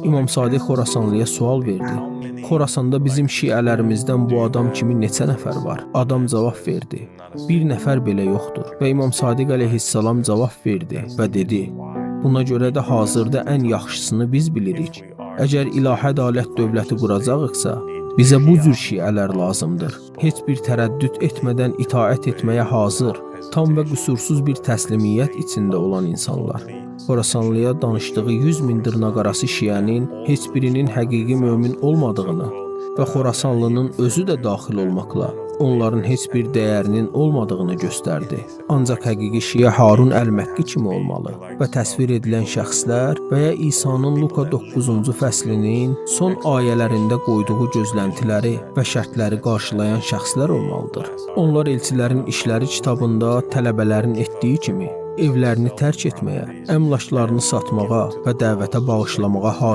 İmam Sadiq Xorasanlıya sual verdi. Xorasanda bizim şiələrimizdən bu adam kimi neçə nəfər var? Adam cavab verdi. Bir nəfər belə yoxdur. Və İmam Sadiq əleyhissalam cavab verdi və dedi. Buna görə də hazırda ən yaxşısını biz bilirik. Əgər ilahi ədalət dövləti quracağıqsa, bizə bu cür şiələr lazımdır. Heç bir tərəddüd etmədən itaət etməyə hazır, tam və qüsursuz bir təslimiyyət içində olan insanlar. Xorasanlıya danışdığı 100 min dırnaqarası şiənin heç birinin həqiqi mömin olmadığını və Xorasanlının özü də daxil olmaqla onların heç bir dəyərinin olmadığını göstərdi. Ancaq həqiqi şiə Harun Əl-Məkkı kimi olmalı və təsvir edilən şəxslər və ya İsa'nın Luka 9-cu fəslinin son ayələrində qoyduğu gözləntiləri və şərtləri qarşılayan şəxslər olmalıdır. Onlar elçilərin işləri kitabında tələbələrin etdiyi kimi evlərini tərk etməyə, əmlaklarını satmağa və dəvətə bağışlamağa hazır